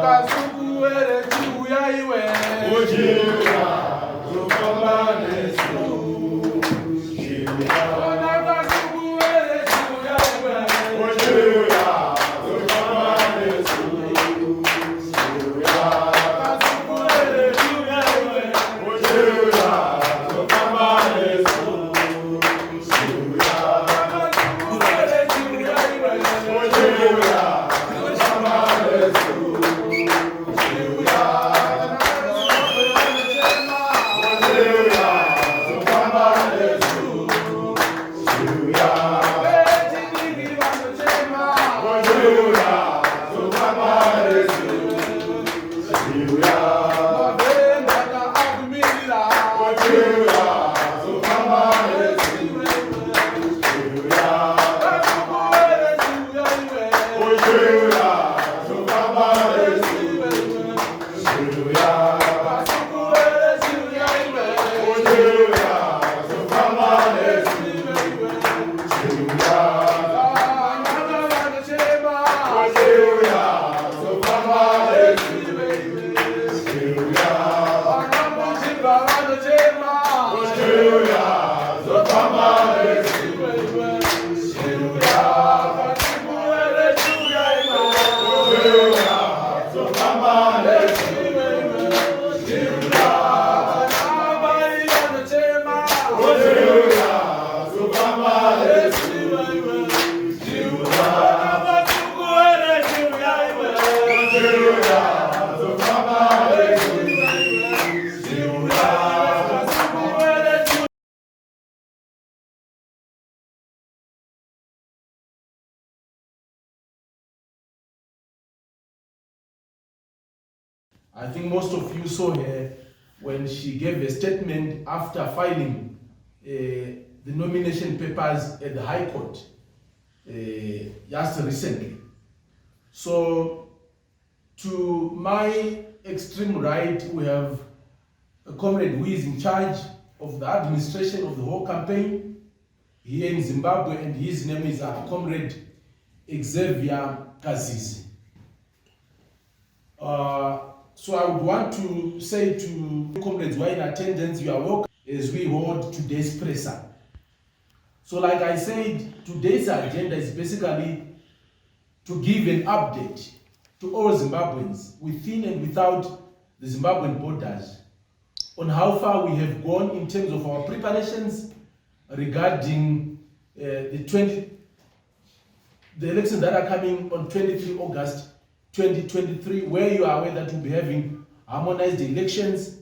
Kasukuwere chuya iwe. I think most of you saw her when she gave a statement after filing the nomination papers at the High Court just recently. So, to my extreme right, we have a comrade who is in charge of the administration of the whole campaign here in Zimbabwe, and his name is Comrade Xavier Kazizi. So I would want to say to comrades who are in attendance, you are welcome as we hold today's presser. So like I said, today's agenda is basically to give an update to all Zimbabweans within and without the Zimbabwean borders on how far we have gone in terms of our preparations regarding the elections that are coming on 23 August 2023, where you are aware that we'll be having harmonized elections.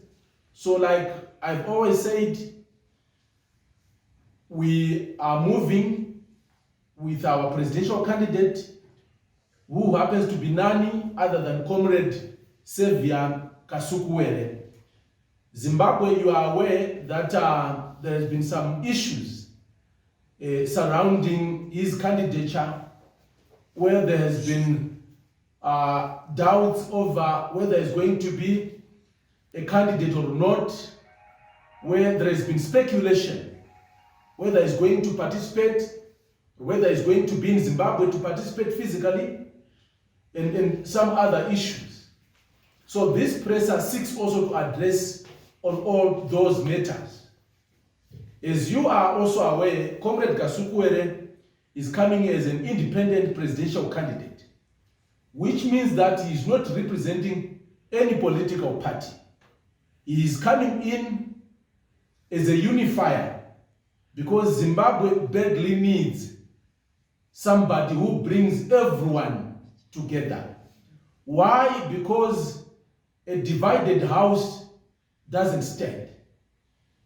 So like I've always said, we are moving with our presidential candidate, who happens to be none other than Comrade Xavier Kasukuwere. Zimbabwe, you are aware that there has been some issues surrounding his candidature, where there has been doubts over whether it's going to be a candidate or not, where there has been speculation whether he's going to participate, whether he's going to be in Zimbabwe to participate physically, and some other issues. So this presser seeks also to address on all those matters. As you are also aware, Comrade Kasukuwere is coming as an independent presidential candidate, which means that he is not representing any political party. He is coming in as a unifier, because Zimbabwe badly needs somebody who brings everyone together. Why? Because a divided house doesn't stand.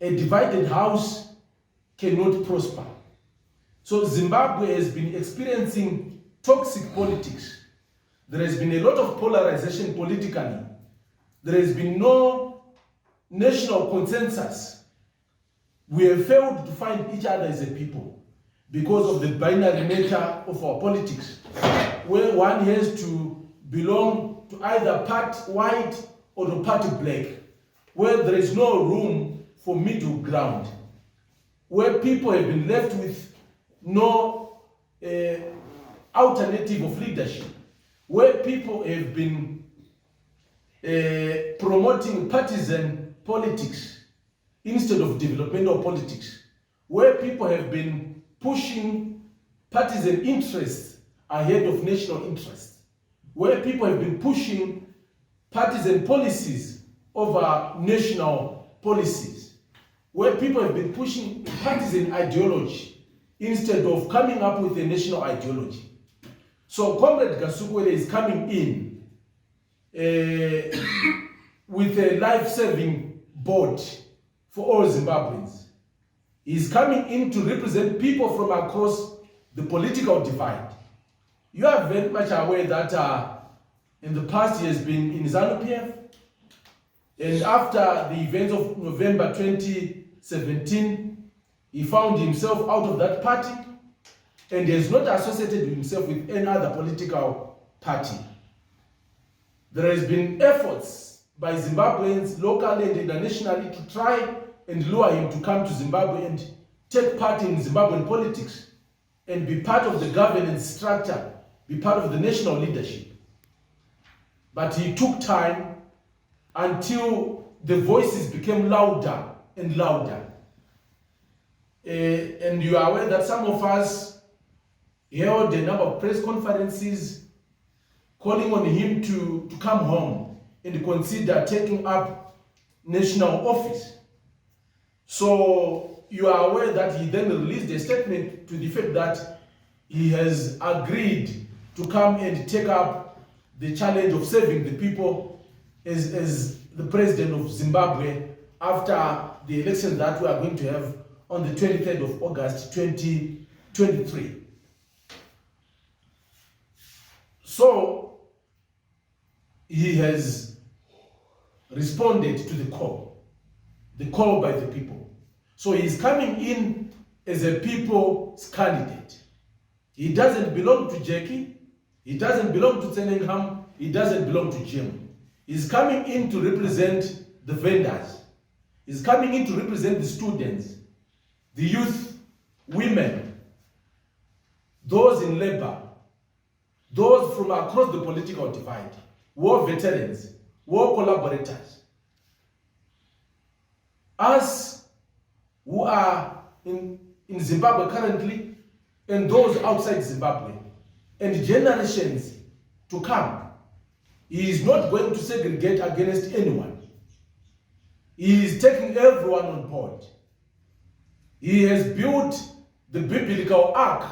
A divided house cannot prosper. So Zimbabwe has been experiencing toxic politics. There has been a lot of polarization politically. There has been no national consensus. We have failed to find each other as a people because of the binary nature of our politics, where one has to belong to either part white or to party black, where there is no room for middle ground, where people have been left with no alternative of leadership, where people have been promoting partisan politics instead of developmental politics, where people have been pushing partisan interests ahead of national interests, where people have been pushing partisan policies over national policies, where people have been pushing partisan ideology instead of coming up with a national ideology. So Comrade Kasukuwere is coming in with a life-saving board for all Zimbabweans. He's coming in to represent people from across the political divide. You are very much aware that in the past he has been in ZANU-PF, and after the events of November 2017, he found himself out of that party and has not associated himself with any other political party. There has been efforts by Zimbabweans locally and internationally to try and lure him to come to Zimbabwe and take part in Zimbabwean politics and be part of the governance structure, be part of the national leadership. But he took time until the voices became louder and louder. And you are aware that some of us held a number of press conferences calling on him to come home and consider taking up national office. So you are aware that he then released a statement to the effect that he has agreed to come and take up the challenge of serving the people as the president of Zimbabwe after the election that we are going to have on the 23rd of August 2023. So he has responded to the call by the people. So he's coming in as a people's candidate. He doesn't belong to Jackie, he doesn't belong to Tsenengamu, he doesn't belong to Jim. He's coming in to represent the vendors. He's coming in to represent the students, the youth, women, those in labor, those from across the political divide, war veterans, war collaborators. Us who are in Zimbabwe currently, and those outside Zimbabwe, and generations to come. He is not going to segregate against anyone. He is taking everyone on board. He has built the biblical ark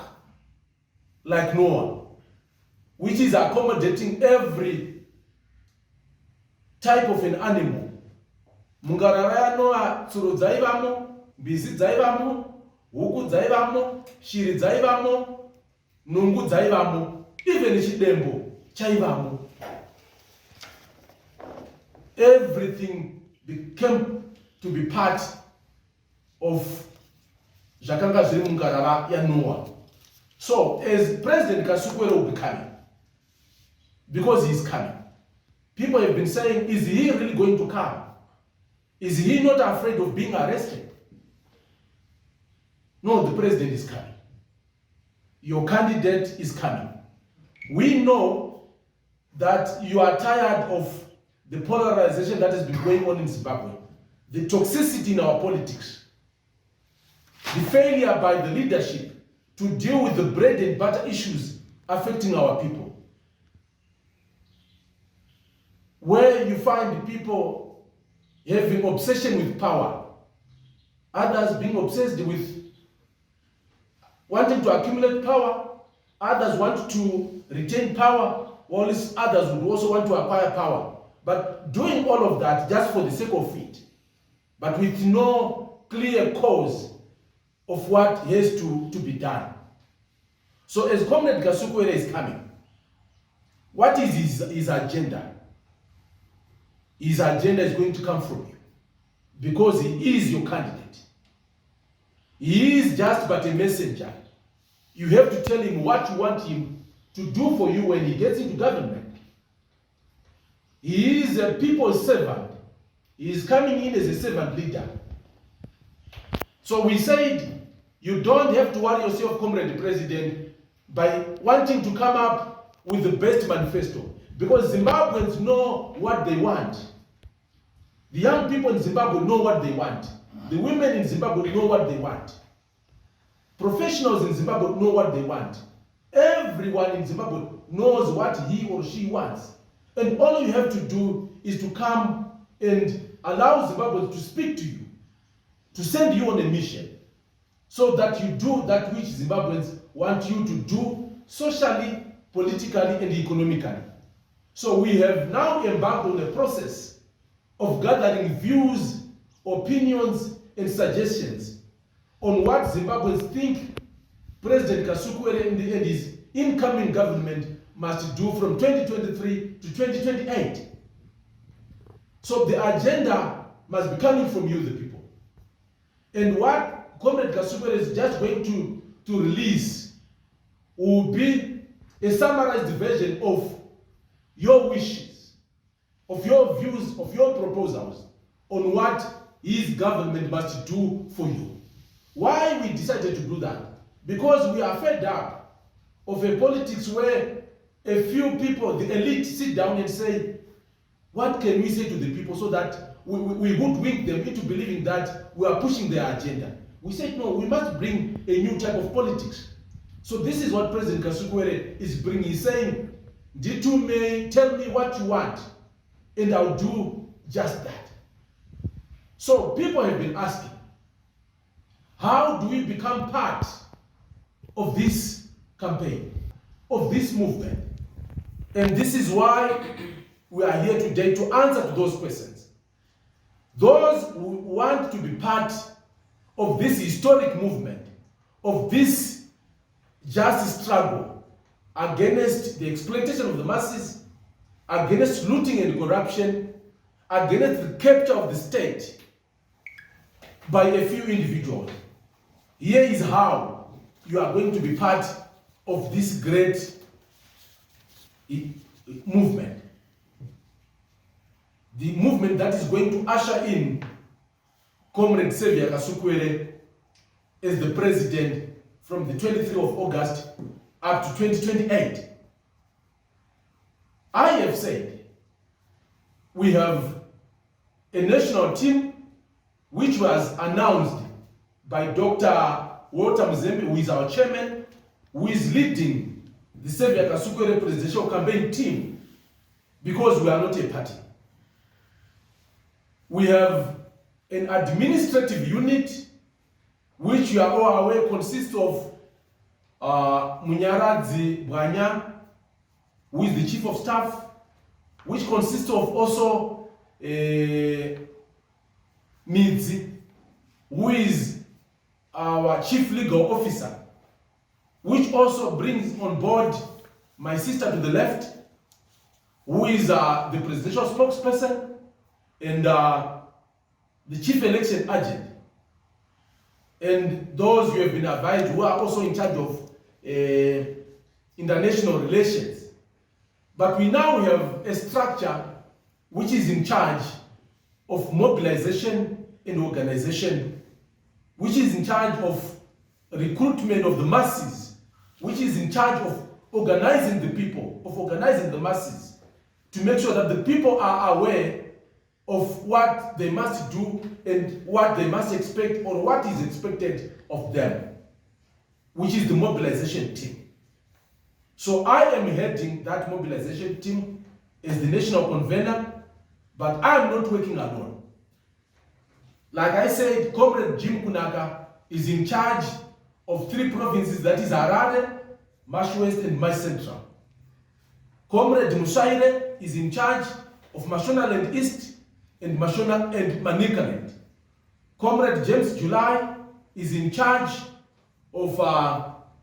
like Noah, which is accommodating every type of an animal. Mungarara ya Noah, tsuro dzaivamo, mbizi dzaivamo, huku dzaivamo, shiri dzaivamo, nungu dzaivamo, even chidembo chaivamo. Everything became to be part of Jakanga zviri mungarara ya Noah. So, as President Kasukuwere will be coming, because he is coming, people have been saying, is he really going to come? Is he not afraid of being arrested? No, the president is coming. Your candidate is coming. We know that you are tired of the polarization that has been going on in Zimbabwe, the toxicity in our politics, the failure by the leadership to deal with the bread and butter issues affecting our people. Where you find people having obsession with power, others being obsessed with wanting to accumulate power, others want to retain power, while others would also want to acquire power. But doing all of that just for the sake of it, but with no clear cause of what has to be done. So as Comrade Kasukuwere is coming, what is his agenda? His agenda is going to come from you, because he is your candidate. He is just but a messenger. You have to tell him what you want him to do for you when he gets into government. He is a people's servant. He is coming in as a servant leader. So we said, you don't have to worry yourself, Comrade President. by wanting to come up with the best manifesto. Because Zimbabweans know what they want. The young people in Zimbabwe know what they want. The women in Zimbabwe know what they want. Professionals in Zimbabwe know what they want. Everyone in Zimbabwe knows what he or she wants. And all you have to do is to come and allow Zimbabweans to speak to you, to send you on a mission, so that you do that which Zimbabweans want you to do socially, politically, and economically. So we have now embarked on a process of gathering views, opinions, and suggestions on what Zimbabweans think President Kasukuwere and his incoming government must do from 2023 to 2028. So the agenda must be coming from you, the people. And what Comrade Kasukuwere is just going to release will be a summarized version of your wishes, of your views, of your proposals on what his government must do for you. Why we decided to do that? Because we are fed up of a politics where a few people, the elite, sit down and say, what can we say to the people so that we hoodwink them into believing that we are pushing their agenda? We said, no, we must bring a new type of politics. So this is what President Kasukuwere is bringing. He's saying, D2 may tell me what you want, and I'll do just that. So people have been asking, how do we become part of this campaign, of this movement? And this is why we are here today to answer to those questions. Those who want to be part of this historic movement, of this just struggle against the exploitation of the masses, against looting and corruption, against the capture of the state by a few individuals. Here is how you are going to be part of this great movement. The movement that is going to usher in Comrade Xavier Kasukuwere as the president from the 23rd of August up to 2028. I have said we have a national team which was announced by Dr. Walter Mzembe, who is our chairman, who is leading the Xavier Kasukuwere presidential campaign team, because we are not a party. We have an administrative unit which you are all aware consists of Munyaradzi Bwanya, who is the chief of staff, which consists of also Midzi, who is our chief legal officer, which also brings on board my sister to the left, who is the presidential spokesperson and the chief election agent. And those you have been advised who are also in charge of international relations. But we now have a structure which is in charge of mobilization and organization, which is in charge of recruitment of the masses, which is in charge of organizing the people, of organizing the masses, to make sure that the people are aware of what they must do and what they must expect or what is expected of them, which is the mobilization team. So I am heading that mobilization team as the national convener, but I am not working alone. Like I said, Comrade Jim Kunaka is in charge of 3 provinces, that is Harare, Marsh West, and Marsh Central. Comrade Mushaire is in charge of Mashonaland East and Mashona and Manicaland. Comrade James July is in charge of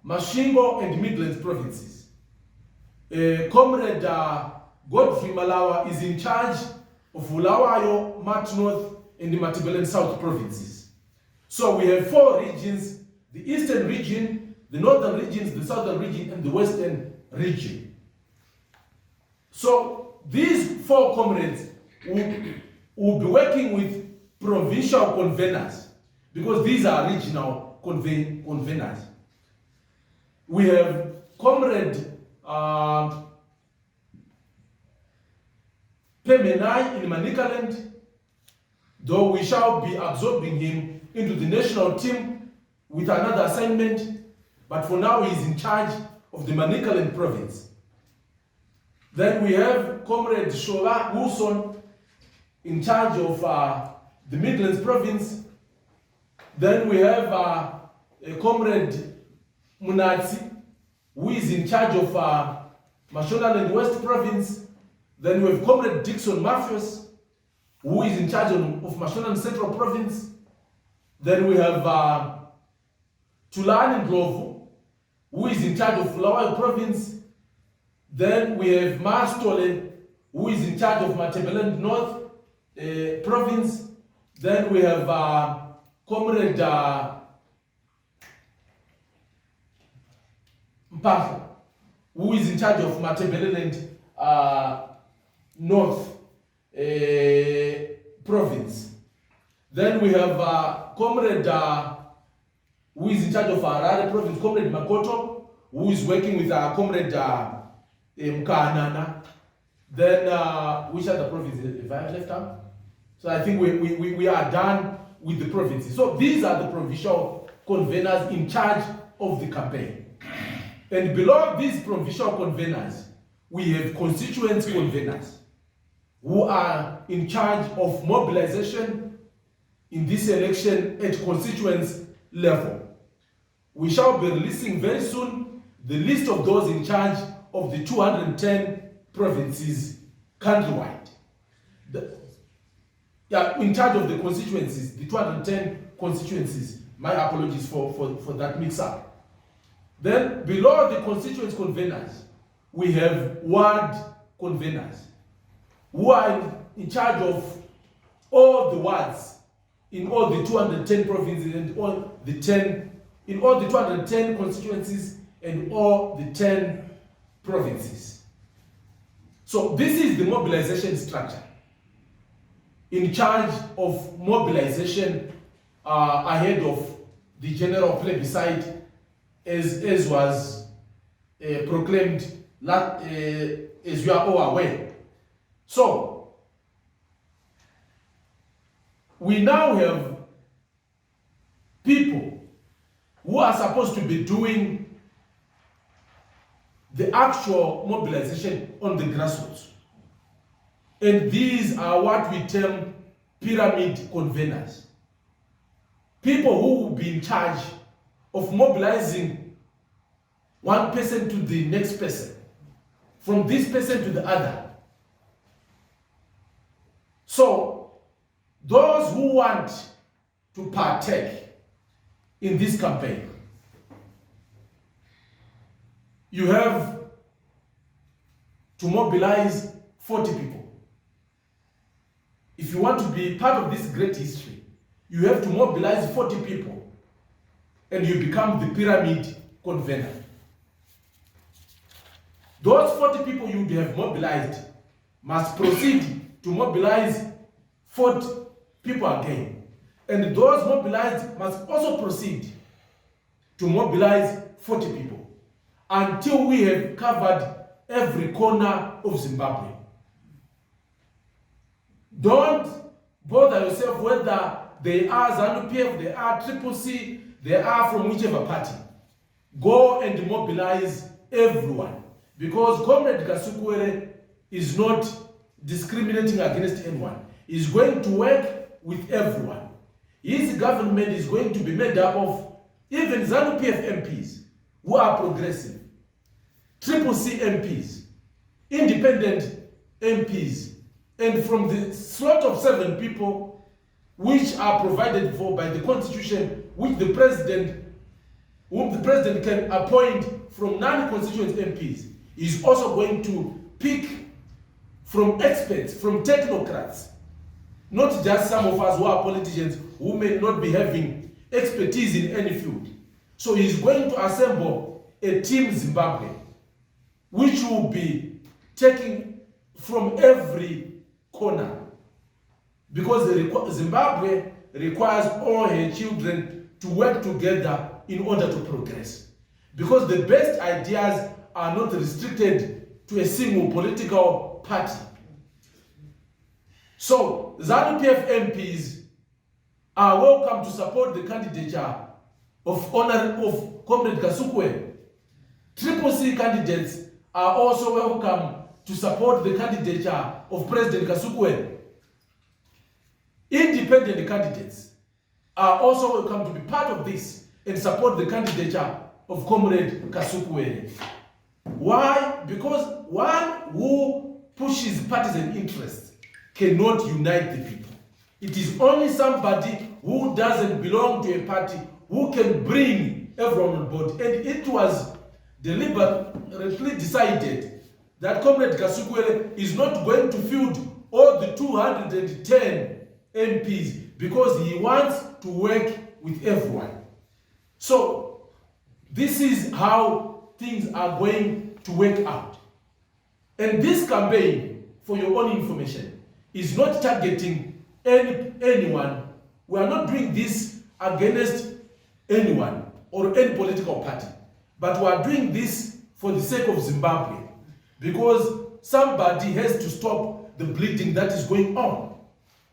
Mashingo and Midlands provinces. Comrade Godfrey Malawa is in charge of Bulawayo, Mat North, and the Matebeleland South provinces. So we have 4 regions: the eastern region, the northern regions, the southern region, and the western region. So these 4 comrades will be working with provincial conveners, because these are regional conveners. We have Comrade Pemenai in Manicaland, though we shall be absorbing him into the national team with another assignment, but for now he is in charge of the Manicaland province. Then we have Comrade Shola Wilson in charge of the Midlands province. Then we have Comrade Munatsi, who is in charge of Mashonaland West province. Then we have Comrade Dixon Matthews, who is in charge of Mashonaland Central province. Then we have Tulani Ndlovu, who is in charge of Bulawayo province. Then we have Mastole, who is in charge of Matabeleland North province. Then we have Comrade Mpahla, who is in charge of Matabeleland North province. Then we have Comrade who is in charge of Harare province, Comrade Makoto, who is working with Comrade Mkahanana. Then which other provinces if I left out? So I think we are done with the provinces. So these are the provincial conveners in charge of the campaign. And below these provincial conveners, we have constituent conveners who are in charge of mobilization in this election at constituents level. We shall be releasing very soon the list of those in charge of the 210 provinces countrywide. In charge of the constituencies, the 210 constituencies. My apologies for that mix-up. Then below the constituent conveners, we have ward conveners who are in charge of all the wards in all the 210 provinces and all the 210 constituencies and all the 10 provinces. So this is the mobilization structure in charge of mobilization ahead of the general plebiscite as was proclaimed, as you are all aware. So we now have people who are supposed to be doing the actual mobilization on the grassroots. And these are what we term pyramid conveners. People who will be in charge of mobilizing one person to the next person, from this person to the other. So, those who want to partake in this campaign, you have to mobilize 40 people. If you want to be part of this great history, you have to mobilize 40 people and you become the pyramid convener. Those 40 people you have mobilized must proceed to mobilize 40 people again. And those mobilized must also proceed to mobilize 40 people until we have covered every corner of Zimbabwe. Don't bother yourself whether they are ZANU-PF, they are CCC, they are from whichever party. Go and mobilize everyone. Because Comrade Kasukuwere is not discriminating against anyone. He's going to work with everyone. His government is going to be made up of even ZANU-PF MPs who are progressive, CCC MPs, independent MPs, and from the slot of 7 people which are provided for by the Constitution, whom the President can appoint from non-constituent MPs, is also going to pick from experts, from technocrats, not just some of us who are politicians who may not be having expertise in any field. So he's going to assemble a team Zimbabwe, which will be taking from every corner, because Zimbabwe requires all her children to work together in order to progress. Because the best ideas are not restricted to a single political party. So, ZANU-PF MPs are welcome to support the candidature of Comrade Kasukuwere. Triple C candidates are also welcome to support the candidature of President Kasukuwere. Independent candidates are also welcome to be part of this and support the candidature of Comrade Kasukuwere. Why? Because one who pushes partisan interests cannot unite the people. It is only somebody who doesn't belong to a party who can bring everyone on board. And it was deliberately decided that Comrade Kasukuwere is not going to field all the 210 MPs because he wants to work with everyone. So this is how things are going to work out. And this campaign, for your own information, is not targeting anyone. We are not doing this against anyone or any political party, but we are doing this for the sake of Zimbabwe, because somebody has to stop the bleeding that is going on.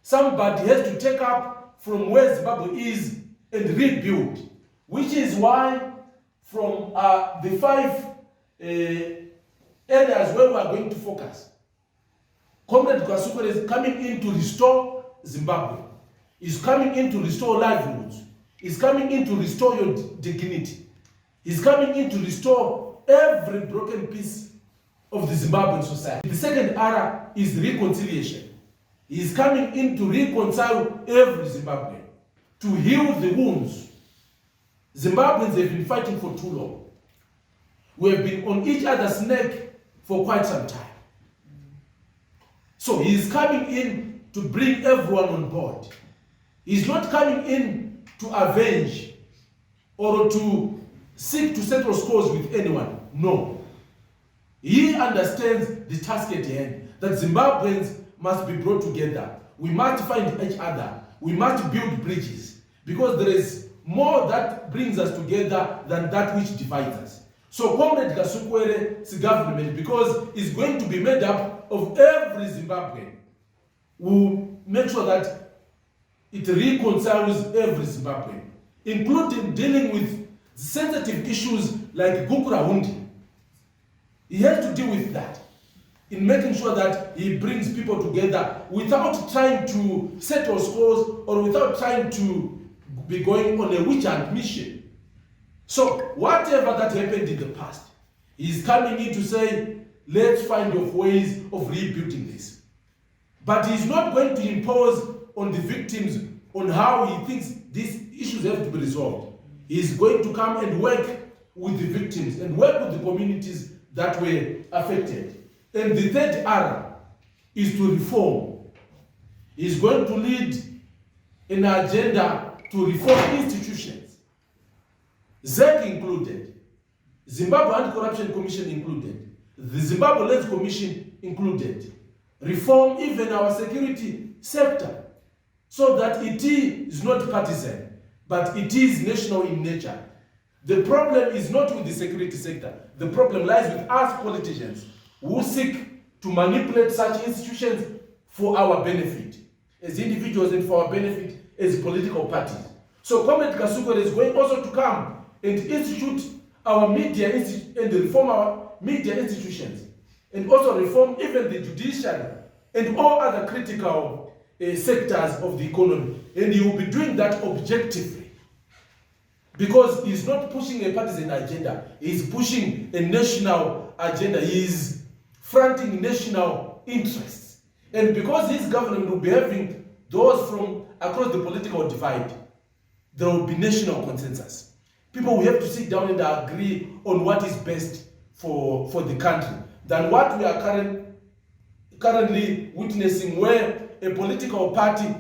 Somebody has to take up from where Zimbabwe is and rebuild, which is why from the 5 areas where we are going to focus, Comrade Kasukuwere is coming in to restore Zimbabwe, is coming in to restore livelihoods, is coming in to restore your dignity, is coming in to restore every broken piece of the Zimbabwean society. The second area is reconciliation. He is coming in to reconcile every Zimbabwean, to heal the wounds. Zimbabweans have been fighting for too long. We have been on each other's neck for quite some time. So he is coming in to bring everyone on board. He is not coming in to avenge or to seek to settle scores with anyone. No. He understands the task at hand, that Zimbabweans must be brought together. We must find each other. We must build bridges, because there is more that brings us together than that which divides us. So Comrade Kasukuwere's government, because it's going to be made up of every Zimbabwean, will make sure that it reconciles every Zimbabwean, including dealing with sensitive issues like Gukura Hundi. He has to deal with that, in making sure that he brings people together without trying to settle scores or without trying to be going on a witch hunt mission. So whatever that happened in the past, he's coming in to say, let's find ways of rebuilding this. But he's not going to impose on the victims on how he thinks these issues have to be resolved. He's going to come and work with the victims and work with the communities that were affected. And the third area is to reform. He's going to lead an agenda to reform institutions, ZEC included, Zimbabwe Anti-Corruption Commission included, the Zimbabwe Lands Commission included, reform even our security sector, so that it is not partisan, but it is national in nature. The problem is not with the security sector. The problem lies with us politicians who seek to manipulate such institutions for our benefit as individuals and for our benefit as political parties. So Comrade Kasukuwere is going also to come and institute our media and reform our media institutions, and also reform even the judiciary and all other critical sectors of the economy. And he will be doing that objectively, because he's not pushing a partisan agenda. He's pushing a national agenda. He's fronting national interests. And because his government will be having those from across the political divide, there will be national consensus. People will have to sit down and agree on what is best for the country than what we are currently witnessing, where a political party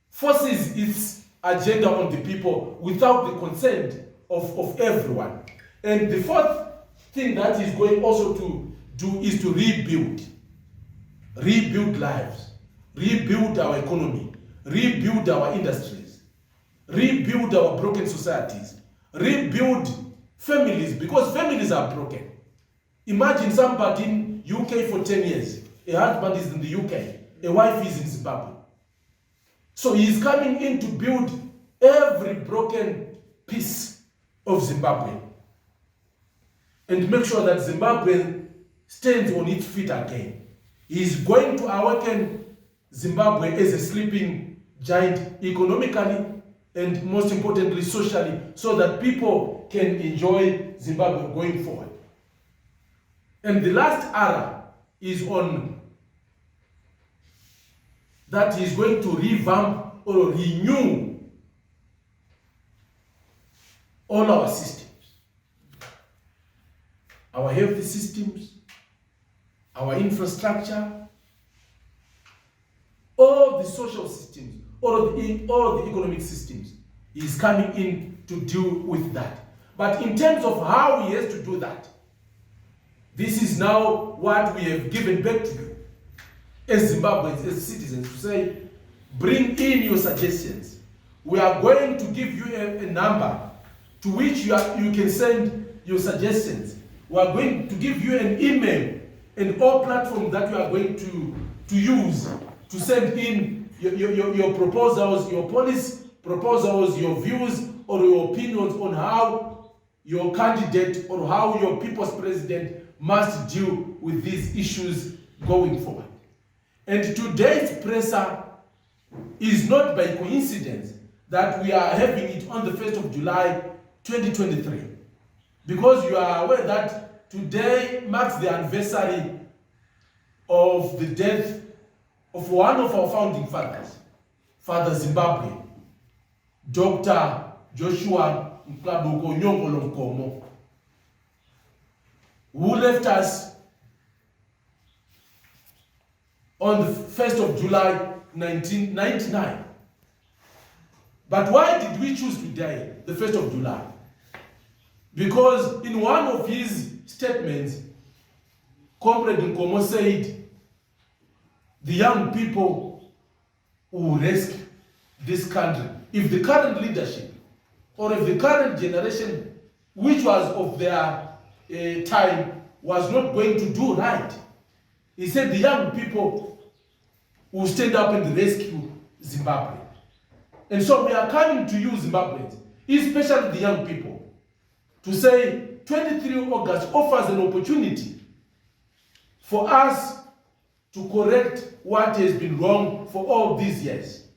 forces its agenda on the people without the consent of everyone. And the fourth thing that is going also to do is to rebuild lives, rebuild our economy, rebuild our industries, rebuild our broken societies, rebuild families, because families are broken. Imagine somebody in UK for 10 years. A husband is in the UK, a wife is in Zimbabwe. So he is coming in to build every broken piece of Zimbabwe and make sure that Zimbabwe stands on its feet again. He is going to awaken Zimbabwe as a sleeping giant economically and most importantly socially, so that people can enjoy Zimbabwe going forward. And the last ara is on that he is going to revamp or renew all our systems. Our health systems, our infrastructure, all the social systems, all the economic systems. He is coming in to deal with that. But in terms of how he has to do that, this is now what we have given back to you as Zimbabweans, as citizens, to say, bring in your suggestions. We are going to give you a number to which you can send your suggestions. We are going to give you an email and all platforms that you are going to use to send in your proposals, your policy proposals, your views or your opinions on how your candidate or how your people's president must deal with these issues going forward. And today's presser is not by coincidence that we are having it on the 1st of July 2023, because you are aware that today marks the anniversary of the death of one of our founding fathers, Father Zimbabwe, Dr. Joshua Mklabuko Nyongolo Nkomo, who left us on the 1st of July 1999. But why did we choose today, the 1st of July? Because in one of his statements, Comrade Nkomo said, the young people who rescue this country, if the current leadership or if the current generation, which was of their time, was not going to do right, he said the young people will stand up and rescue Zimbabwe. And so we are coming to you, Zimbabweans, especially the young people, to say 23 August offers an opportunity for us to correct what has been wrong for all these years.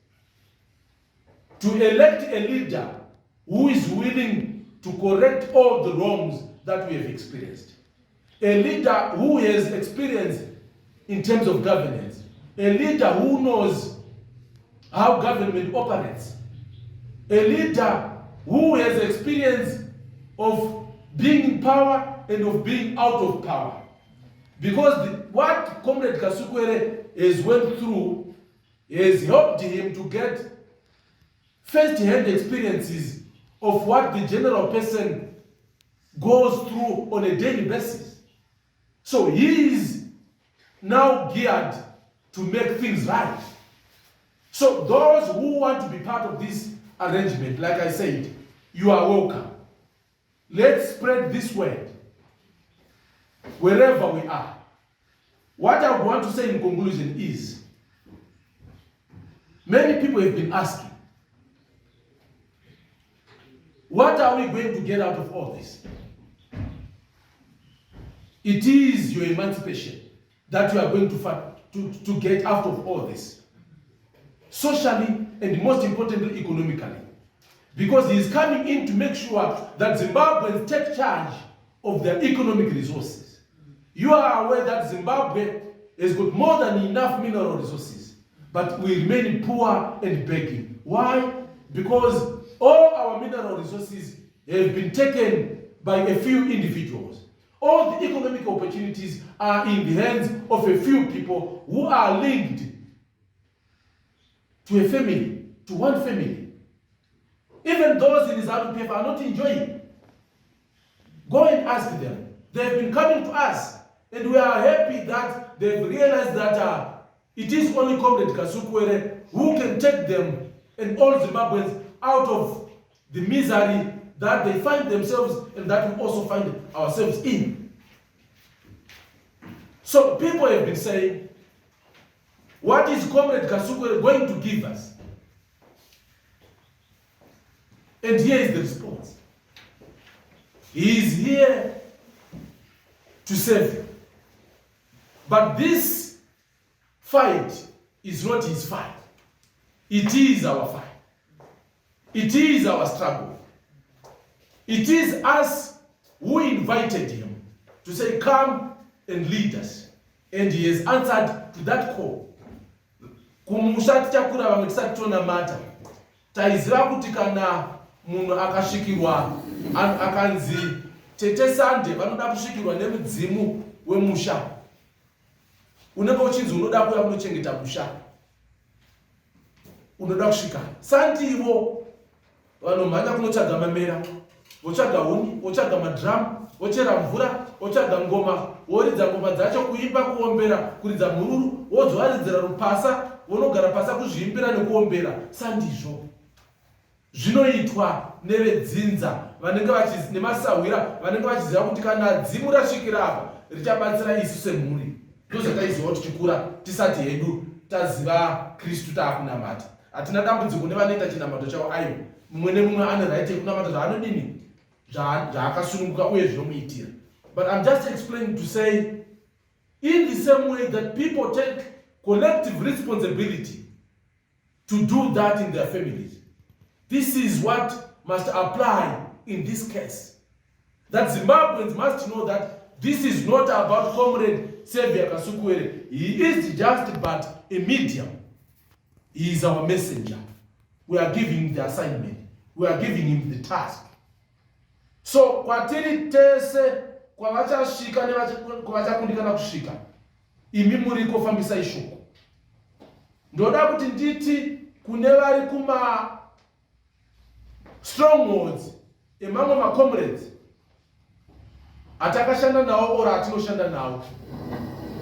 To elect a leader who is willing to correct all the wrongs that we have experienced. A leader who has experience in terms of governance. A leader who knows how government operates. A leader who has experience of being in power and of being out of power. Because what Comrade Kasukuwere has went through has helped him to get first-hand experiences of what the general person goes through on a daily basis. So he is now geared to make things right. So those who want to be part of this arrangement, like I said, you are welcome. Let's spread this word wherever we are. What I want to say in conclusion is, many people have been asking, what are we going to get out of all this? It is your emancipation that you are going to get out of all this. Socially and most importantly economically. Because he is coming in to make sure that Zimbabweans take charge of their economic resources. You are aware that Zimbabwe has got more than enough mineral resources, but we remain poor and begging. Why? Because all our mineral resources have been taken by a few individuals. All the economic opportunities are in the hands of a few people who are linked to a family, to one family. Even those in ZANU-PF are not enjoying. Go and ask them. They have been coming to us, and we are happy that they've realized that it is only Comrade Kasukuwere who can take them and all Zimbabweans out of the misery that they find themselves and that we also find ourselves in. So people have been saying, what is Comrade Kasukuwere going to give us? And here is the response. He is here to save you. But this fight is not his fight. It is our fight. It is our struggle. It is us who invited him to say, come and lead us. And he has answered to that call. Kumusha tichakura vamwe tisati tonamata. Taiziva kuti kana munhu akasvikirwa akanzi tete Sande vanoda kusvikirwa nemudzimu wemusha. Unenge uchinzi unoda kuuya kunochengeta musha. Unoda kusvika. Sandivo vanomhanya kunotsvaga mamera, votsvaga huni, votsvaga madrum, vochera mvura, votsvaga ngoma, voridza ngoma dzacho, kuimba, kuombera, kuridza mhururu, vozovaridzira rupasa, vonogara pasa kuzviimbira nekuombera. Sandizvo zvinoitwa nevedzinza vanenge nemasahwira vanenge vachiziva kuti kana dzimu rasvikira apa richabatsira isu semhuri. Ndozvataiziva kuti tikura tisati hedu taziva Kristu taakunamata. Hatina dambudziko nevanoita chinamato chavo aivo. Mumwe nemumwe ane right yekunamata zvaanodini, zvaakasununguka uye zvinomuitira. But I'm just explaining to say, in the same way that people take collective responsibility to do that in their families, this is what must apply in this case. That Zimbabweans must know that this is not about Comrade Xavier Kasukuwere. He is just but a medium. He is our messenger. We are giving him the assignment. We are giving him the task. So, kwatiri tese kwavachasvika kwavachakundikana kusvika, imi muri kufambisa ishoko. Ndoda kuti nditi kune vari kuma strongholds emamwe macomrades atakashanda nawo ora atinoshanda nawo.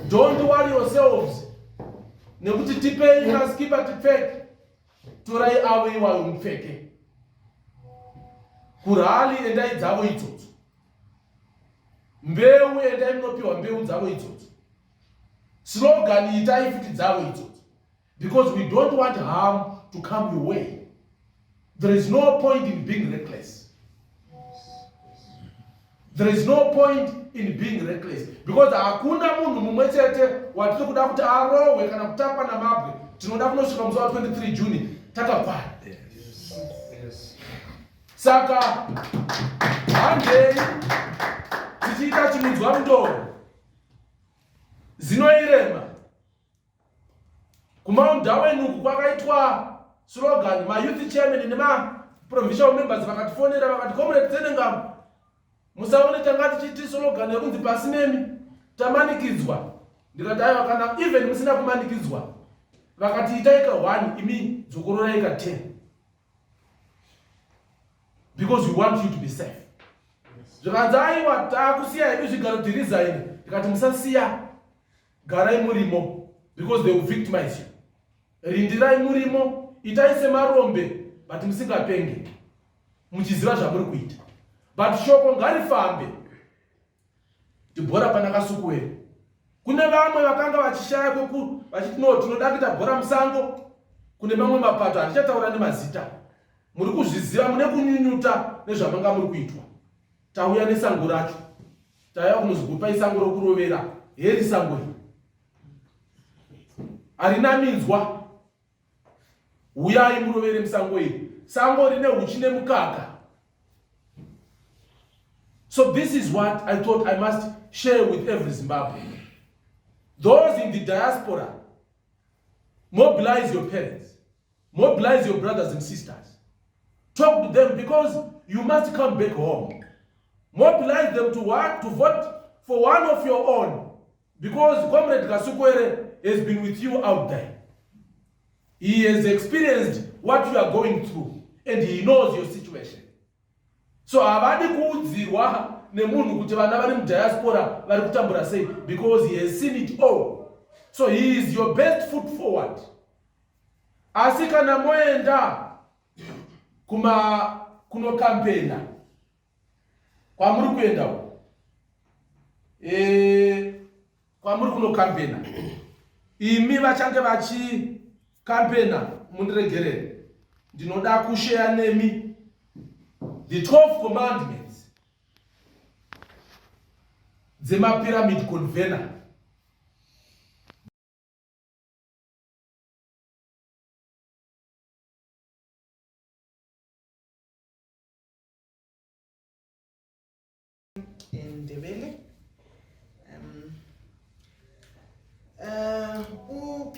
Don't worry yourselves nekuti tipei maskipa tipfeke, torai avo iwayo mupfeke. Kurali endai dzavo idzodzo, mbeu endai munopiwa mbeu dzavo idzodzo, slogan itai futi dzavo idzodzo, because we don't want harm to come your way. There is no point in being reckless. There is no point in being reckless, because hakuna munhu mumwe chete watiri kuda kuti arohwe kana kutapa namabwe. Tinoda kunosvika musi wa 23 June takakwana. Saka handei tichiita chimunzwa mudoro zinoirema. Kumaundaweni uku kwakaitwa slogan, ma-youth chairman nema-provincial members vakatifonera vakati, Comrade Tsenengamu, musaone tanga tichiti slogan yekunzi pasi nemi tamanikidzwa. Ndikati aiwa kana even musina kumanikidzwa vakati itaika 1 imi dzokororaika 10. Because we want you to be safe. Zvikanzi aiwa taakusiya hedu zvigaro tirizaini, ndikati musasiya, garai murimo, because they will victimize you. Rindirai murimo, itai semarombe, but musingapenge, muchiziva zvamuri kuita. But shoko ngarifambe. Tibhora pana Kasukuwere. Kune vamwe vakanga vachishaya kweku vachiti no tinoda kuita bhora musango. Kune mamwe mapato atichataura nemazita. Muri kuzviziva, mune kunyunyuta nezvamanga muri kuitwa. Tauya nesango racho. Tauya kunozigupa isango rokurovera. Heri sango iri. Harina minzwa. Uyai murovere musango iri. Sango rine huchi nemukaka. So this is what I thought I must share with every Zimbabwean. Those in the diaspora, mobilize your parents. Mobilize your brothers and sisters. Talk to them, because you must come back home. Mobilize them to what? To vote for one of your own. Because Comrade Kasukuwere has been with you out there. He has experienced what you are going through, and he knows your situation. So avadi kuudzirwa nemunhu kuti vana vari mudiaspora vari kutambura sei, because he has seen it all. So he is your best foot forward. Asi kana moenda kuno campaigner, kwamuri kuenda kwamuri kuno kampena imi vachange vachi kampena mundiregerere ndinoda kushare nemi the 12 commandments dzemapyramid convener.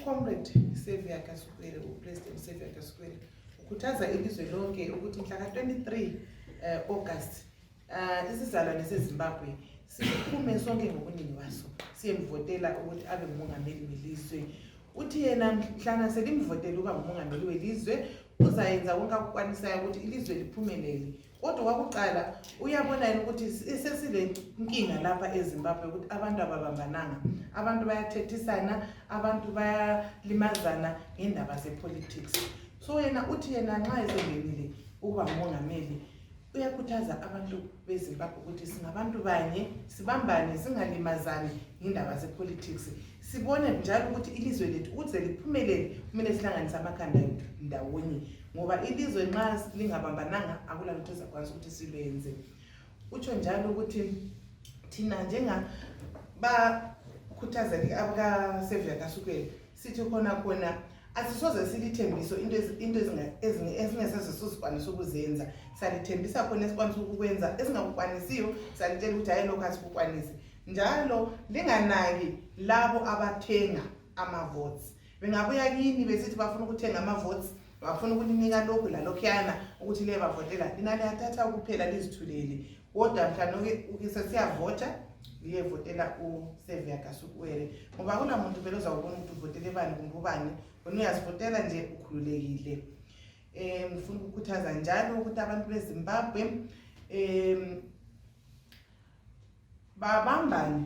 Comrade Silvester Kasukuwere, President Silvester Kasukuwere, ukhuthaza ilizwe lonke ukuthi mhla ka-23 August isizalwane seZimbabwe siphume sonke ngobuningi baso siyemvotela ukuthi abe ngumongameli welizwe. Uthi yena mhlana selimvotela ukuba ngumongameli welizwe uzayenza konke akukwanisayo ukuthi ilizwe liphumelele. Kodwa kwakuqala uyabona yena ukuthi sesile nkinga lapha eZimbabwe ukuthi abantu ababambananga, abantu bayathethisana, abantu bayalimazana ngendaba zepolitics. So yena uthi yena nxa esengenile ukuba ngumongameli uyakhuthaza abantu beZimbabwe ukuthi singabantu banye, sibambane, singalimazani ngendaba zepolitics. Sibone njalo ukuthi ilizwe lethu ukuze liphumelele kumele sihlanganise amakhanda ethu ndawonye, ngoba ilizwe nxa lingabambananga akula lutho ezakwazi ukuthi silwenze. Utsho njalo ukuthi thina njenga bakhuthaza abaka-Silvester Kasukuwere sithi khona asisoze silithembiso into ezingeseze sizikwanisa ukuzenza, salithembisa khona esikwanisa ukukwenza, esingakukwanisiyo salitshela ukuthi hayi lokho asikukwanisi. Njalo linganaki labo abathenga ama-votes. Bengabuya kini besithi bafuna ukuthenga ama-votes, bafuna ukulinika lokhu lalokhuyana ukuthi le bavotela, lina liyathatha ukuphela lizithulele. Kodwa mhlawumbe sesiyavota liyevotela uSilvester Kasukuwere, ngoba akula muntu vele uzawubona ukuthi uvotele bani kumbe ubani, wena uyazivotela nje ukhululekile. Ngifuna ukukhuthaza njalo ukuthi abantu beZimbabwe babambane,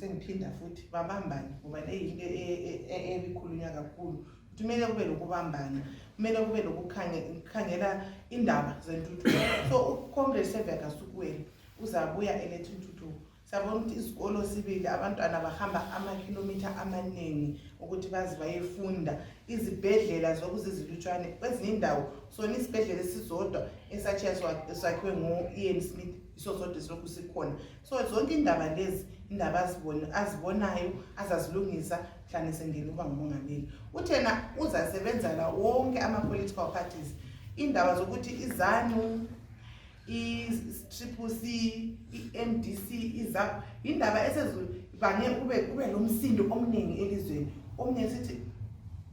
sengiphinda futhi babambane ngoba le yinto ebikhulunywa kakhulu ukuthi kumele kube lokubambana, kumele kube lokukhangela indaba zentuthuko. So uComrade Silvester Kasukuwere uzabuya eletha intuthuko. Sabona ukuthi isikolo sibili abantwana bahamba amakhilomitha amaningi ukuthi bazi bayefunda, izibhedlela zokuzizilutshwane kwezinye indawo sona isibhedlela esizodwa esakhiwe ngu-Ian Smith iso sodwa silokhu sikhona. So zonke indaba lezi indaba azibonayo azazilungisa mhlawumbe sengene uba ngumongameli. Uthena uzasebenza la wonke ama-political parties, indaba zokuthi izanu, i-CCC, i-MDC, izaphu, indaba esezibane kube lomsindo omningi elizweni. Omunye sithi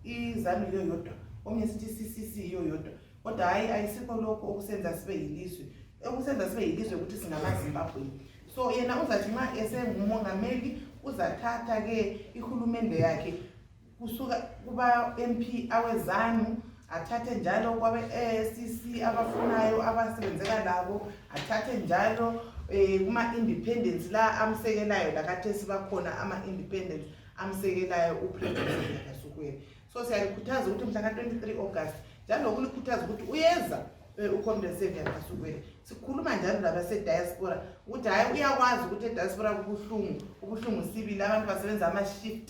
izanu iyo yodwa, omunye sithi i-CCC iyo yodwa. Kodwa hayi ayisikho lokho okusenza sibe yilizwe. Okusenza sibe yilizwe ukuthi singamaZimbabwe. So yena uzathi nxa esengumongameli uzathatha ke ihulumende yakhe kusuka kuba MP awezanu, athathe njalo kwabe-CC abafunayo abasebenzeka labo, athathe njalo kuma-independence la amsekelayo lakathesi bakhona ama-independence amsekelayo uPresident Silvester Kasukuwere. So siyalikhuthaza ukuthi mhla ka-23 August njalo ukulikhuthaza ukuthi uyeza uComrade Silvester Kasukuwere. Sikhuluma njalo labase-diaspora ukuthi hayi uyakwazi ukuthi e-diaspora ubuhlungu sibili, abantu basebenza ama-shift,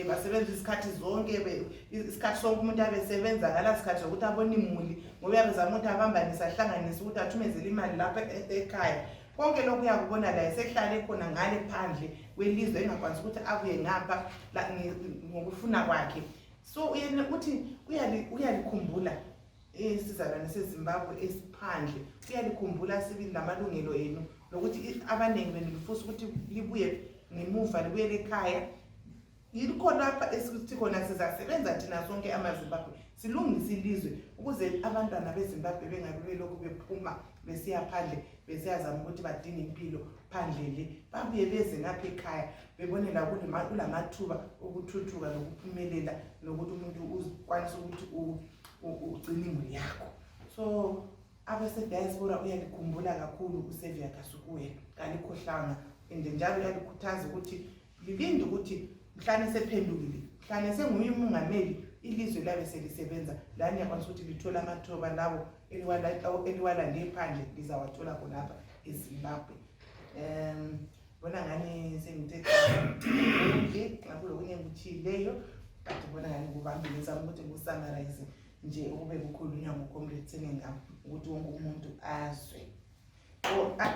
basebenza isikhathi zonke, isikhathi sonke umuntu abesebenza ngala sikhathi sokuthi abone imuli, ngoba uyabezama ukuthi abambanise ahlanganise ukuthi athumezele imali lapha ekhaya. Konke lokhu uyakubona la esehlale khona ngale phandle kwelizwe engakwanisi ukuthi abuye ngapha ngokufuna kwakhe. So yena uthi uyalikhumbula isizalwane seZimbabwe esiphandle, uyalikhumbula sibili lamalungelo enu nokuthi abaningi benu lifusa ukuthi libuye ngemuva libuyele ekhaya. Yikho lapha esithi khona sizasebenza thina sonke amaZimbabwe silungise ilizwe ukuze abantwana beZimbabwe bengabe lokhu bephuma besiya phandle besiyazama ukuthi badinga impilo phandle le, babuye beze ngapha ekhaya bebone la kulamathuba okuthuthuka lokuphumelela nokuthi umuntu ukwanisa ukuthi ugcine imuli yakho. So abase-diaspora uyalikhumbula kakhulu uSilvester Kasukuwere, kalikhohlanga, and njalo uyalikhuthaza ukuthi lilinde ukuthi mhlane sephendukile, mhlane senguye umongameli, ilizwe labe selisebenza lani yakwanisa ukuthi lithola amathuba labo eliwalande phandle lizawathola khonapha eZimbabwe. Bona ngani sengithethe ngakulokunye engikutshileyo, but bona ngani kubambile ngizama ukuthi ngiku-summarize nje ukube kukhulunywa ngoComrade Tsenengamu ukuthi wonke umuntu azwe.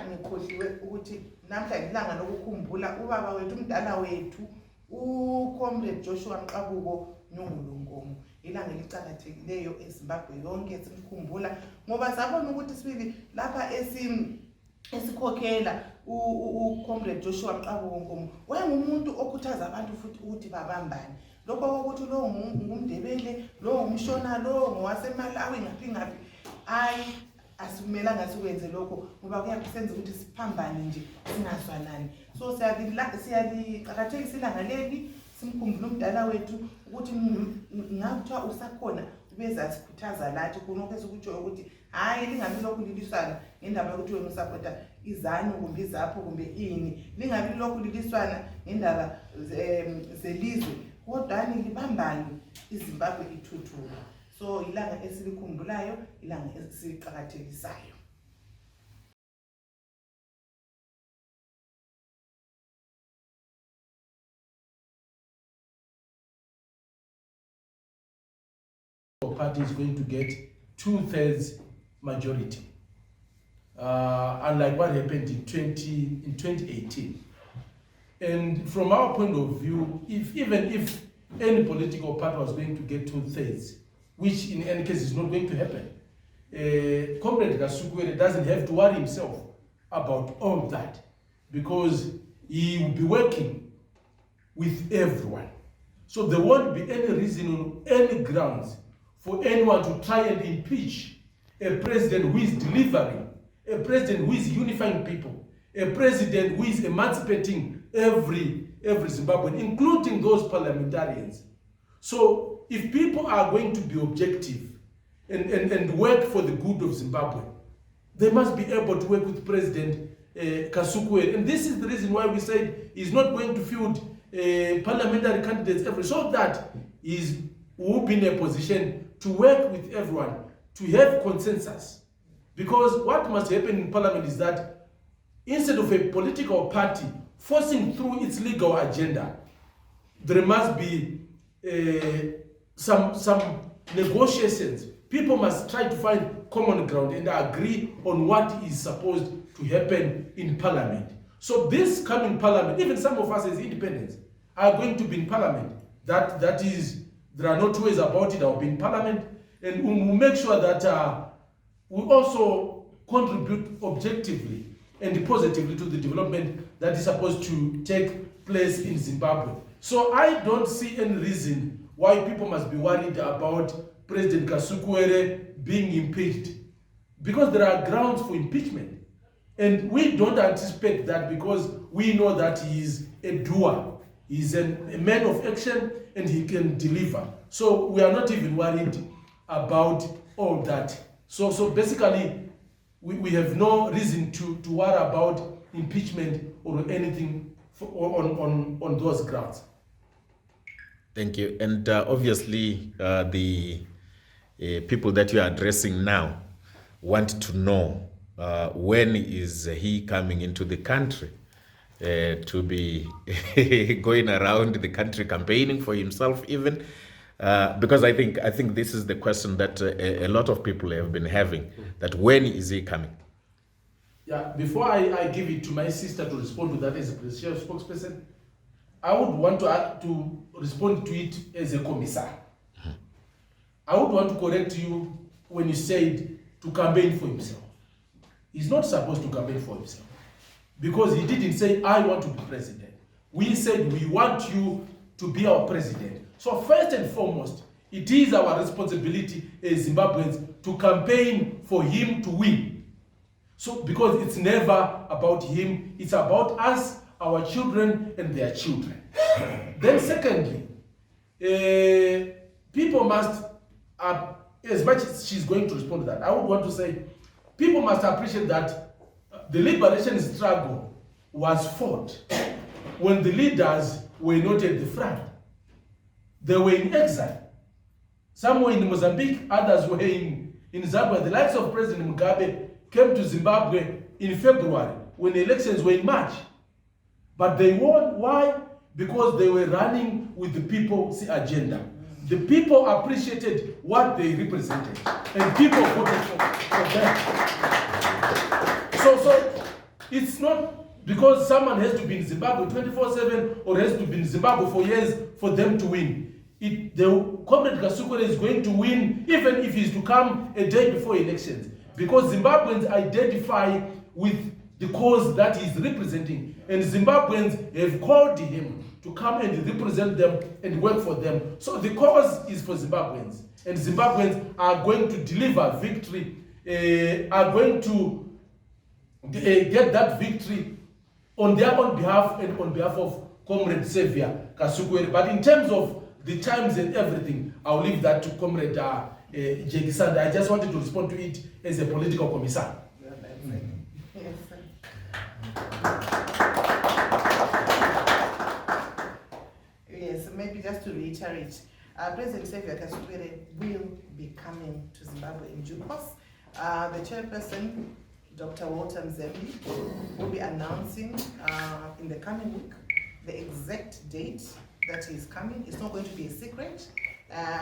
Ngikhohliwe ukuthi namhlanje ilanga lokukhumbula ubaba wethu umdala wethu uComrade Joshua Mqabuko Nyungulungomo. Ilanga elicakathekileyo eZimbabwe yonke simkhumbula ngoba sabona ukuthi sibili lapha esikhokhela uComrade Joshua Mqabuko Nkomo wayengumuntu okhuthaza abantu futhi ukuthi babambane. Lokho ukuthi lo ngumndebele, lo ngumshona, lo ngowaseMalawi ngaphi hayi asimelanga sikwenze lokho ngoba kuyakusenza ukuthi siphambane nje singazwanani. So siyaliqakathekisa ilanga leli simkhumbula umdala wethu ukuthi ngakuthiwa usakhona ubeza sikhuthaza lathi khona ukutsho ukuthi hayi lingabi lokhu liliswana ngendaba yokuthi wena usapota izanu kumbe izapho kumbe ini, lingabi lokhu liliswana ngendaba zelizwe, kodwa libambane iZimbabwe ithuthuka. So ilanga esilikhumbulayo, ilanga esiliqakathekisayo. Party is going to get 2/3 majority, unlike what happened in 2018. And from our point of view, even if any political party was going to get 2/3, which in any case is not going to happen, Comrade Kasukuwere doesn't have to worry himself about all that, because he will be working with everyone. So there won't be any reason on any grounds for anyone to try and impeach a president who is delivering, a president who is unifying people, a president who is emancipating every Zimbabwean, including those parliamentarians. So if people are going to be objective and work for the good of Zimbabwe, they must be able to work with President Kasukuwere. And this is the reason why we said he's not going to field parliamentary candidates so that he will be in a position to work with everyone, to have consensus. Because what must happen in parliament is that instead of a political party forcing through its legal agenda, there must be some negotiations. People must try to find common ground and agree on what is supposed to happen in parliament. So this coming parliament, even some of us as independents are going to be in parliament. That is, there are no two ways about it. I'll be in parliament, and we'll make sure that we also contribute objectively and positively to the development that is supposed to take place in Zimbabwe. So I don't see any reason why people must be worried about President Kasukuwere being impeached, because there are grounds for impeachment. And we don't anticipate that, because we know that he is a doer. He's a man of action and he can deliver. So we are not even worried about all that. So basically, we have no reason to worry about impeachment or anything on those grounds. Thank you. And obviously, the people that you are addressing now want to know when is he coming into the country to be going around the country campaigning for himself even, because I think this is the question that a lot of people have been having, that when is he coming? Yeah, before I give it to my sister to respond to that as a presidential spokesperson, I would want to respond to it as a commissar. I would want to correct you when you said to campaign for himself. He's not supposed to campaign for himself, because he didn't say, I want to be president. We said, we want you to be our president. So first and foremost, it is our responsibility as Zimbabweans to campaign for him to win. So, because it's never about him, it's about us, our children, and their children. Then secondly, people must, as much as she's going to respond to that, I would want to say, people must appreciate that the liberation struggle was fought when the leaders were not at the front. They were in exile. Some were in Mozambique, others were in Zimbabwe. The likes of President Mugabe came to Zimbabwe in February when the elections were in March. But they won. Why? Because they were running with the people's agenda. The people appreciated what they represented, and people voted for them. So it's not because someone has to be in Zimbabwe 24/7 or has to be in Zimbabwe for years for them to win. The Comrade Kasukuwere is going to win even if he's to come a day before elections, because Zimbabweans identify with the cause that he's representing, and Zimbabweans have called him to come and represent them and work for them. So the cause is for Zimbabweans, and Zimbabweans are going to deliver victory, are going to get that victory on their own behalf and on behalf of Comrade Savior Kasukuwere. But in terms of the times and everything, I'll leave that to Comrade Jekisanda. I just wanted to respond to it as a political commissar. Yes, maybe just to reiterate, President Savior Kasukuwere will be coming to Zimbabwe in due course. The chairperson, Dr. Walter Mzembi, will be announcing in the coming week the exact date that he's coming. It's not going to be a secret.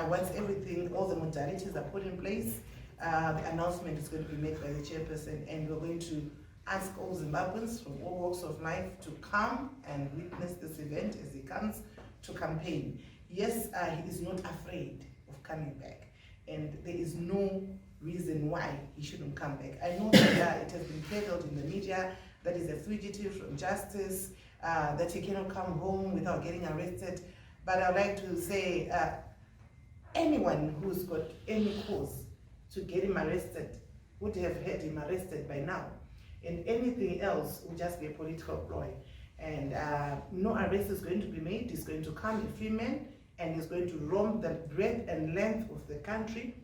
Once everything, all the modalities are put in place, the announcement is going to be made by the chairperson, and we're going to ask all Zimbabweans from all walks of life to come and witness this event as he comes to campaign. Yes, he is not afraid of coming back, and there is no reason why he shouldn't come back. I know that it has been peddled in the media that he's a fugitive from justice, that he cannot come home without getting arrested. But I'd like to say anyone who's got any cause to get him arrested would have had him arrested by now. And anything else would just be a political ploy. And no arrest is going to be made. He's going to come a free man, and he's going to roam the breadth and length of the country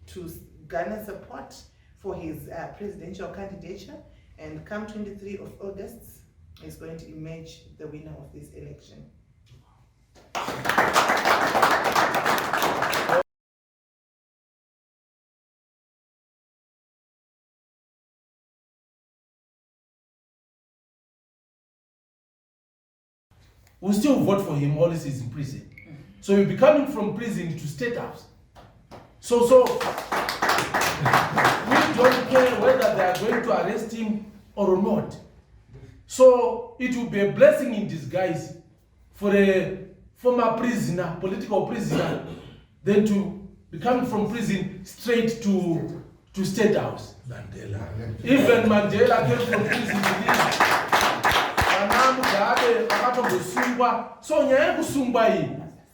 to garner support for his presidential candidature. And come 23 of August, he's going to emerge the winner of this election. We still vote for him while he's in prison. So he'll be coming from prison to State House. So we don't care whether they are going to arrest him or not. So it will be a blessing in disguise for a former prisoner, political prisoner, then to be coming from prison straight to State House. Mandela. Even Mandela came from prison to live. So nyaya kusungwa iyi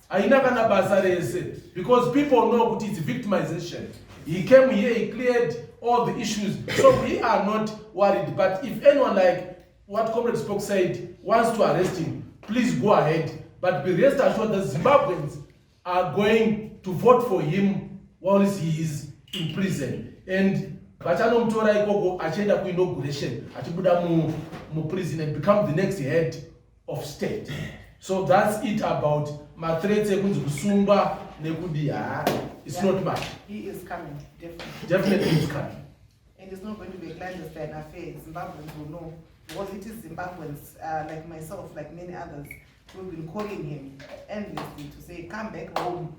haina kana basa rese, because people know that it's victimization. He came here, he cleared all the issues, so we are not worried. But if anyone, like what Comrade Spoke said, wants to arrest him, please go ahead. But be rest assured that Zimbabweans are going to vote for him while he is in prison. And vachanomtora ikoko achienda kuinauguration achibuda mu prison and become the next head of state. So that's it about mathreats ekunzi kusungwa nekudi. It's not much. He is coming, definitely. Definitely he's coming. And it's not going to be a clandestine affair. Zimbabweans will know, because it is Zimbabweans like myself, like many others, who've been calling him endlessly to say, come back home,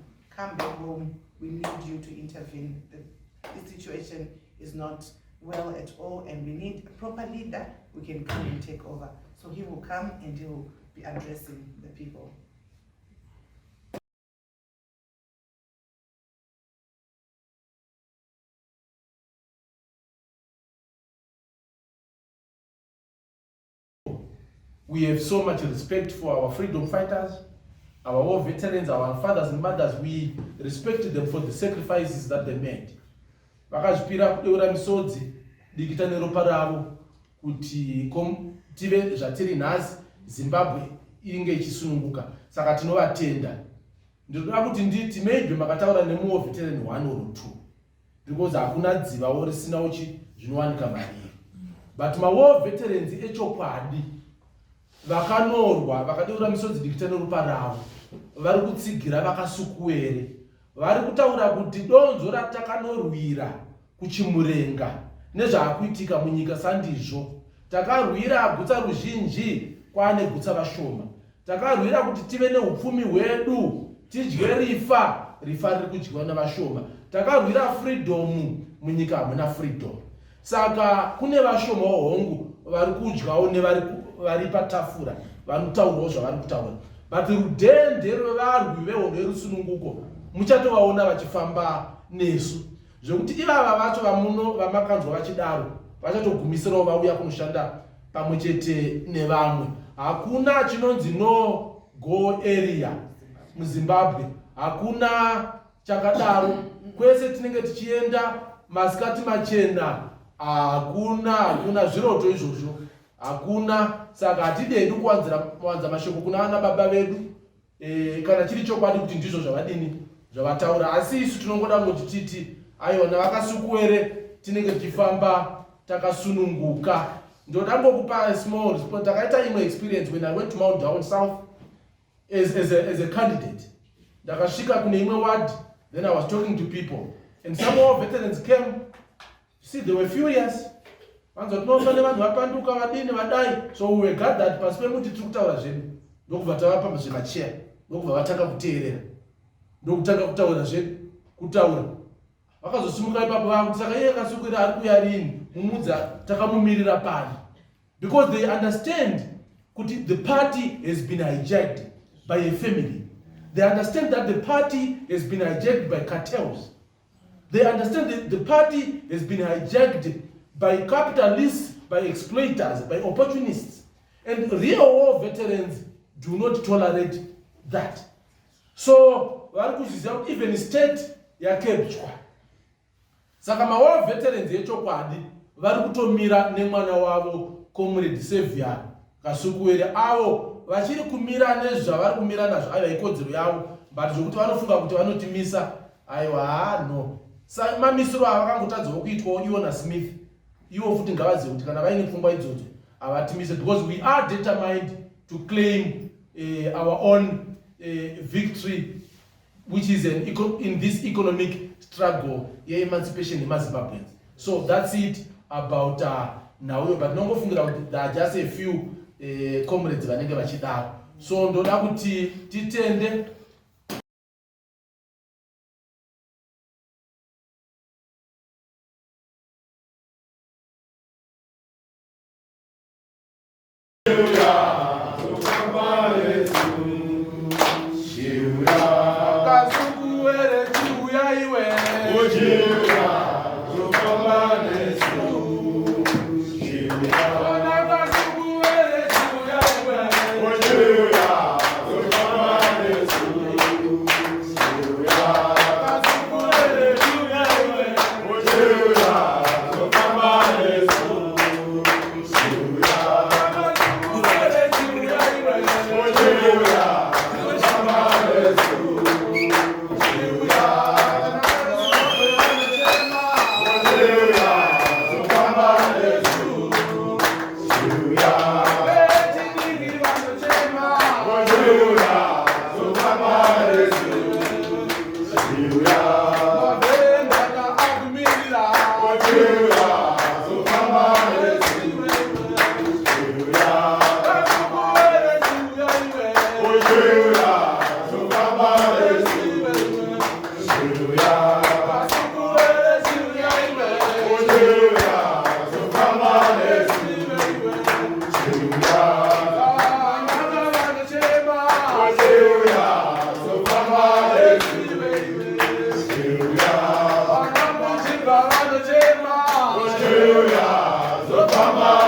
we need you to intervene. The situation is not well at all, and we need a proper leader who can come and take over. So he will come and he will be addressing the people. We have so much respect for our freedom fighters, our war veterans, our fathers and mothers. We respect them for the sacrifices that they made. Vakazvipira kudeura misodzi dikita neropa ravo kuti tive zvatiri nhasi Zimbabwe inge ichisununguka. Saka tinovatenda. Ndinoda kuti nditi maybe makataura nemuwo veteran 1 or 2, because hakuna dzivawo risinawo zvinowanika mari. But mawo veterans echokwadi vakanorwa vakadeura misodzi dikita neropa ravo vari kutsigira vakasukuwere, vari kutaura kuti donzo ratakanorwira kuchimurenga nezvaakuitika munyika sandizvo. Takarwira gutsa ruzhinji kwane gutsa vashoma. Takarwira kuti tive neupfumi hwedu, tidye rifa riri kudyiwa navashoma. Takarwira freedom, munyika hamuna freedom. Saka kune vashoma hongu vari kudyawo nevari patafura vanotaurawo zvavari kutaura. But rudende rwevarwi vehondo yerusununguko muchatovaona vachifamba nesu, zvokuti ivava vacho vamakanzwa vachidaro vachatogumisirawo vauya kunoshanda pamwe chete nevamwe. Hakuna chinonzi no go area muZimbabwe, hakuna chakadaro. Kwese tinenge tichienda masikati machena, hakuna zviroto izvozvo, hakuna. Saka hatidendi kuwanza mashoko kuna ana baba vedu kana chiri chokwadi kuti ndizvo zvavadini zvavataura. Asi isu tinongoda kuti titi aiona vakasukuwere tinenge tichifamba takasununguka. Ndoda ngokupa small response. Takaita imwe experience when I went to Mount Down South as a candidate. Ndakasvika kune imwe ward, then I was talking to people and some more veterans came. You see, they were furious. So we were gathered pasi pemuti tiri kutaura zvedu, ndokubva tavapa zvemacheya, ndokubva vatanga kuteerera, ndokutanga kutaura zvedu, kutaura. Vakazosimuka ipapo vakuti saka iye Kasukuwere ari kuuya rini, mumudza takamumirira pari. Because they understand kuti the party has been hijacked by a family. They understand that the party has been hijacked by cartels. They understand that the party has been hijacked by capitalists, by exploiters, by opportunists. And real war veterans do not tolerate that. So, even state yakebchwa. Saka war veterans yechokwadi vari kutomira nemwana wavo comrade Savior Kasukuwere avo vachiri kumira nezvavari kumira nazvo aiva ikodzero yavo, but zvokuti vanofunga kuti vanotimisa aiwa no. Saka mamisiro ava vakangotadzawo kuitwawo Iona Smith. Ivo futi ngavazive kuti kana vaine pfungwa idzodzo havatimise, because we are determined to claim our own victory, which is in this economic struggle emancipation yemaZimbabweans. So that's it about now. But nongofungira kuti there are just a few comrades vanenge vachidaro. So ndoda kuti titende Kasukuwere chiuya iwe Come on!